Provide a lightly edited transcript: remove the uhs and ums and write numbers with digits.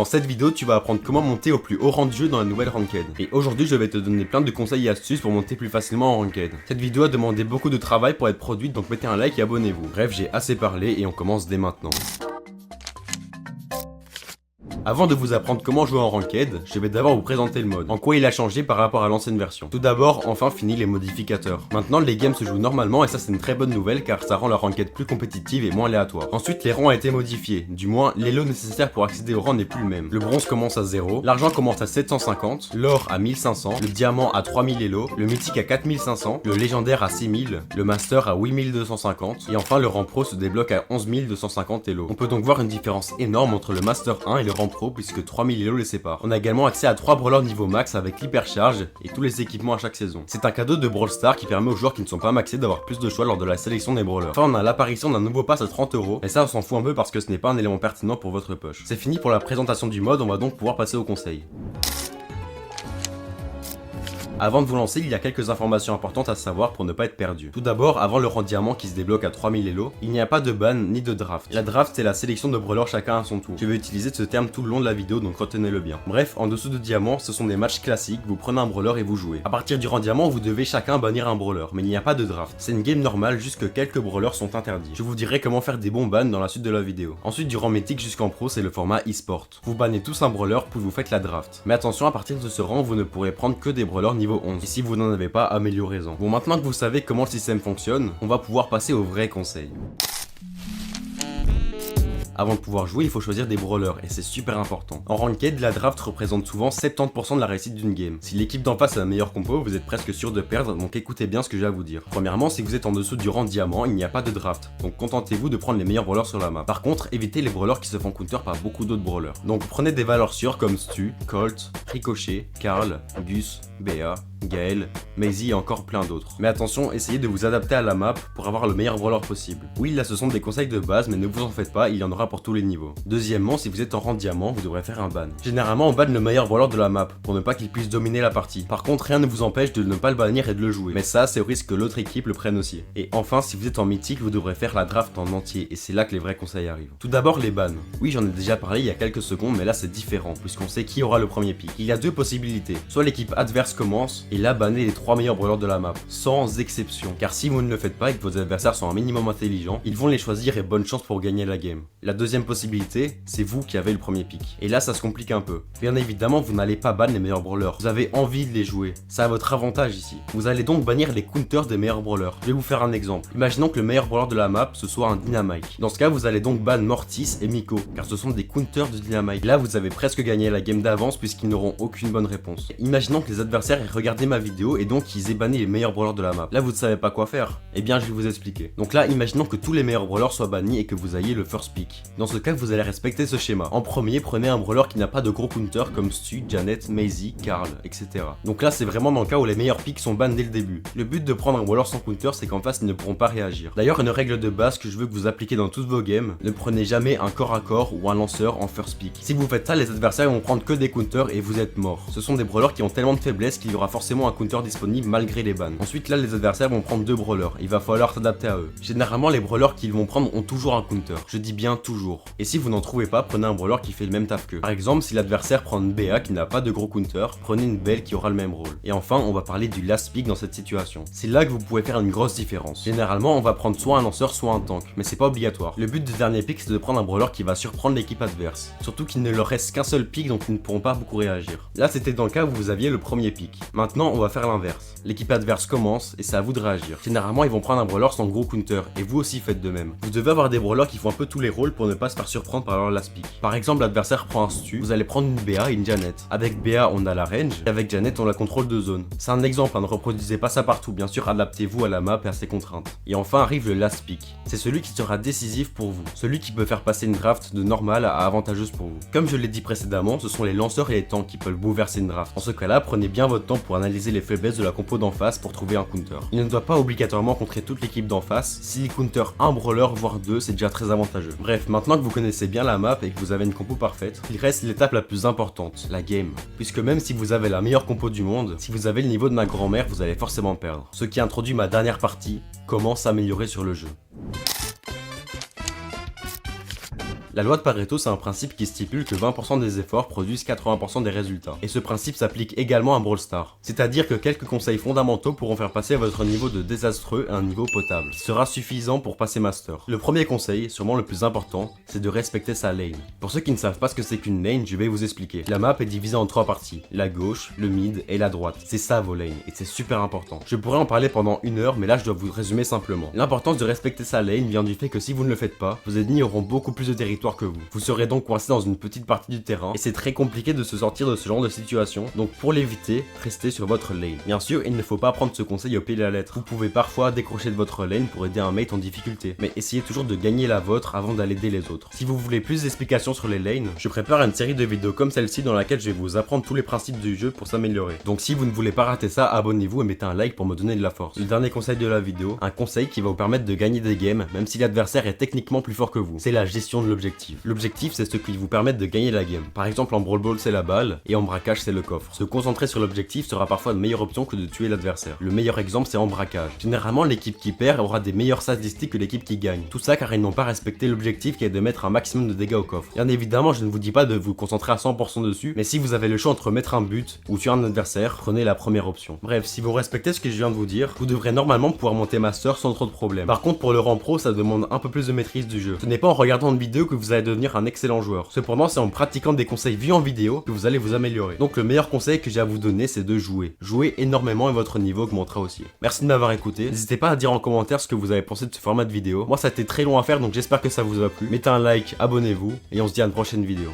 Dans cette vidéo, tu vas apprendre comment monter au plus haut rang du jeu dans la nouvelle Ranked. Et aujourd'hui, je vais te donner plein de conseils et astuces pour monter plus facilement en Ranked. Cette vidéo a demandé beaucoup de travail pour être produite, donc mettez un like et abonnez-vous. Bref, j'ai assez parlé et on commence dès maintenant. Avant de vous apprendre comment jouer en Ranked, je vais d'abord vous présenter le mode, en quoi il a changé par rapport à l'ancienne version. Tout d'abord, enfin fini les modificateurs. Maintenant, les games se jouent normalement et ça c'est une très bonne nouvelle car ça rend la Ranked plus compétitive et moins aléatoire. Ensuite, les rangs ont été modifiés, du moins l'elo nécessaire pour accéder au rang n'est plus le même. Le bronze commence à 0, l'argent commence à 750, l'or à 1500, le diamant à 3000 elo, le mythique à 4500, le légendaire à 6000, le master à 8250 et enfin le rang pro se débloque à 11250 elo. On peut donc voir une différence énorme entre le master 1 et le rang pro puisque 3000 elo les séparent. On a également accès à 3 brawlers niveau max avec l'hypercharge et tous les équipements à chaque saison. C'est un cadeau de Brawl Stars qui permet aux joueurs qui ne sont pas maxés d'avoir plus de choix lors de la sélection des brawlers. Enfin on a l'apparition d'un nouveau pass à 30€, et ça on s'en fout un peu parce que ce n'est pas un élément pertinent pour votre poche. C'est fini pour la présentation du mode, on va donc pouvoir passer au conseil. Avant de vous lancer, il y a quelques informations importantes à savoir pour ne pas être perdu. Tout d'abord, avant le rang diamant qui se débloque à 3000 elo, il n'y a pas de ban ni de draft. La draft c'est la sélection de brawlers chacun à son tour. Je vais utiliser ce terme tout le long de la vidéo donc retenez-le bien. Bref, en dessous de diamant, ce sont des matchs classiques, vous prenez un brawler et vous jouez. À partir du rang diamant, vous devez chacun bannir un brawler, mais il n'y a pas de draft. C'est une game normale, juste que quelques brawlers sont interdits. Je vous dirai comment faire des bons bans dans la suite de la vidéo. Ensuite, du rang mythique jusqu'en pro, c'est le format e-sport. Vous bannez tous un brawler puis vous faites la draft. Mais attention, à partir de ce rang, vous ne pourrez prendre que des brawlers niveau 11. Et si vous n'en avez pas, améliorez-en. Bon, maintenant que vous savez comment le système fonctionne, on va pouvoir passer aux vrais conseils. Avant de pouvoir jouer, il faut choisir des brawlers, et c'est super important. En Ranked, la draft représente souvent 70% de la réussite d'une game. Si l'équipe d'en face a la meilleure compo, vous êtes presque sûr de perdre, donc écoutez bien ce que j'ai à vous dire. Premièrement, si vous êtes en dessous du rang diamant, il n'y a pas de draft, donc contentez-vous de prendre les meilleurs brawlers sur la map. Par contre, évitez les brawlers qui se font counter par beaucoup d'autres brawlers. Donc prenez des valeurs sûres comme Stu, Colt, Ricochet, Karl, Gus, Bea, Gaël, Maisie et encore plein d'autres. Mais attention, essayez de vous adapter à la map pour avoir le meilleur brawler possible. Oui, là ce sont des conseils de base, mais ne vous en faites pas, il y en aura pour tous les niveaux. Deuxièmement, si vous êtes en rang diamant, vous devrez faire un ban. Généralement, on banne le meilleur brawler de la map, pour ne pas qu'il puisse dominer la partie. Par contre, rien ne vous empêche de ne pas le bannir et de le jouer. Mais ça, c'est au risque que l'autre équipe le prenne aussi. Et enfin, si vous êtes en mythique, vous devrez faire la draft en entier, et c'est là que les vrais conseils arrivent. Tout d'abord, les bans. Oui, j'en ai déjà parlé il y a quelques secondes, mais là c'est différent, puisqu'on sait qui aura le premier pick. Il y a deux possibilités. Soit l'équipe adverse commence, et là bannez les 3 meilleurs brawlers de la map, sans exception. Car si vous ne le faites pas et que vos adversaires sont un minimum intelligents, ils vont les choisir et bonne chance pour gagner la game. La deuxième possibilité, c'est vous qui avez le premier pick. Et là ça se complique un peu. Bien évidemment, vous n'allez pas ban les meilleurs brawlers, vous avez envie de les jouer. C'est à votre avantage ici. Vous allez donc bannir les counters des meilleurs brawlers. Je vais vous faire un exemple. Imaginons que le meilleur brawler de la map ce soit un Dynamite. Dans ce cas, vous allez donc ban Mortis et Miko, car ce sont des counters de Dynamite. Là, vous avez presque gagné la game d'avance puisqu'ils n'auront aucune bonne réponse. Imaginons que les adversaires aient regardé ma vidéo et donc ils aient banni les meilleurs brawlers de la map. Là, vous ne savez pas quoi faire. Eh bien, je vais vous expliquer. Donc là, imaginons que tous les meilleurs brawlers soient bannis et que vous ayez le first pick. Dans ce cas, vous allez respecter ce schéma. En premier, prenez un brawler qui n'a pas de gros counter comme Stu, Janet, Maisie, Karl, etc. Donc là, c'est vraiment dans le cas où les meilleurs picks sont bans dès le début. Le but de prendre un brawler sans counter, c'est qu'en face, ils ne pourront pas réagir. D'ailleurs, une règle de base que je veux que vous appliquiez dans toutes vos games, ne prenez jamais un corps à corps ou un lanceur en first pick. Si vous faites ça, les adversaires vont prendre que des counters et vous êtes mort. Ce sont des brawlers qui ont tellement de faiblesses qu'il y aura forcément un counter disponible malgré les bans. Ensuite, là, les adversaires vont prendre deux brawlers. Il va falloir s'adapter à eux. Généralement, les brawlers qu'ils vont prendre ont toujours un counter. Je dis bien toujours. Et si vous n'en trouvez pas, prenez un brawler qui fait le même taf qu'eux. Par exemple, si l'adversaire prend une BA qui n'a pas de gros counter, prenez une Belle qui aura le même rôle. Et enfin, on va parler du last pick dans cette situation. C'est là que vous pouvez faire une grosse différence. Généralement, on va prendre soit un lanceur, soit un tank, mais c'est pas obligatoire. Le but du dernier pick, c'est de prendre un brawler qui va surprendre l'équipe adverse. Surtout qu'il ne leur reste qu'un seul pick, donc ils ne pourront pas beaucoup réagir. Là, c'était dans le cas où vous aviez le premier pick. Maintenant, on va faire l'inverse. L'équipe adverse commence et c'est à vous de réagir. Généralement, ils vont prendre un brawler sans gros counter, et vous aussi faites de même. Vous devez avoir des brawlers qui font un peu tous les rôles pour ne pas se faire surprendre par leur last pick. Par exemple, l'adversaire prend un Stu, vous allez prendre une BA et une Janet. Avec BA, on a la range, et avec Janet, on a la contrôle de zone. C'est un exemple, ne reproduisez pas ça partout, bien sûr, adaptez-vous à la map et à ses contraintes. Et enfin arrive le last pick. C'est celui qui sera décisif pour vous, celui qui peut faire passer une draft de normale à avantageuse pour vous. Comme je l'ai dit précédemment, ce sont les lanceurs et les tanks qui peuvent bouleverser une draft. En ce cas-là, prenez bien votre temps pour analyser les faiblesses de la compo d'en face pour trouver un counter. Il ne doit pas obligatoirement contrer toute l'équipe d'en face, s'il counter un brawler voire deux, c'est déjà très avantageux. Bref, maintenant que vous connaissez bien la map et que vous avez une compo parfaite, il reste l'étape la plus importante, la game. Puisque même si vous avez la meilleure compo du monde, si vous avez le niveau de ma grand-mère, vous allez forcément perdre. Ce qui introduit ma dernière partie, comment s'améliorer sur le jeu. La loi de Pareto, c'est un principe qui stipule que 20% des efforts produisent 80% des résultats. Et ce principe s'applique également à Brawl Stars. C'est-à-dire que quelques conseils fondamentaux pourront faire passer votre niveau de désastreux à un niveau potable, qui sera suffisant pour passer Master. Le premier conseil, sûrement le plus important, c'est de respecter sa lane. Pour ceux qui ne savent pas ce que c'est qu'une lane, je vais vous expliquer. La map est divisée en 3 parties, la gauche, le mid et la droite. C'est ça vos lanes, et c'est super important. Je pourrais en parler pendant 1 heure, mais là je dois vous résumer simplement. L'importance de respecter sa lane vient du fait que si vous ne le faites pas, vos ennemis auront beaucoup plus de territoire que vous. Vous serez donc coincé dans une petite partie du terrain, et c'est très compliqué de se sortir de ce genre de situation, donc pour l'éviter, restez sur votre lane. Bien sûr, il ne faut pas prendre ce conseil au pied de la lettre. Vous pouvez parfois décrocher de votre lane pour aider un mate en difficulté, mais essayez toujours de gagner la vôtre avant d'aller aider les autres. Si vous voulez plus d'explications sur les lanes, je prépare une série de vidéos comme celle-ci dans laquelle je vais vous apprendre tous les principes du jeu pour s'améliorer. Donc si vous ne voulez pas rater ça, abonnez-vous et mettez un like pour me donner de la force. Le dernier conseil de la vidéo, un conseil qui va vous permettre de gagner des games même si l'adversaire est techniquement plus fort que vous. C'est la gestion de l'objectif. L'objectif, c'est ce qui vous permet de gagner la game. Par exemple en Brawl Ball c'est la balle et en braquage c'est le coffre. Se concentrer sur l'objectif sera parfois une meilleure option que de tuer l'adversaire. Le meilleur exemple c'est en braquage. Généralement l'équipe qui perd aura des meilleures statistiques que l'équipe qui gagne. Tout ça car ils n'ont pas respecté l'objectif qui est de mettre un maximum de dégâts au coffre. Bien évidemment je ne vous dis pas de vous concentrer à 100% dessus, mais si vous avez le choix entre mettre un but ou tuer un adversaire, prenez la première option. Bref, si vous respectez ce que je viens de vous dire, vous devrez normalement pouvoir monter Master sans trop de problèmes. Par contre pour le rang pro ça demande un peu plus de maîtrise du jeu. Ce n'est pas en regardant une vidéo que vous allez devenir un excellent joueur. Cependant c'est en pratiquant des conseils vus en vidéo que vous allez vous améliorer. Donc le meilleur conseil que j'ai à vous donner c'est de jouer. Jouez énormément et votre niveau augmentera aussi. Merci de m'avoir écouté. N'hésitez pas à dire en commentaire ce que vous avez pensé de ce format de vidéo. Moi ça a été très long à faire donc j'espère que ça vous a plu. Mettez un like, abonnez-vous et on se dit à une prochaine vidéo.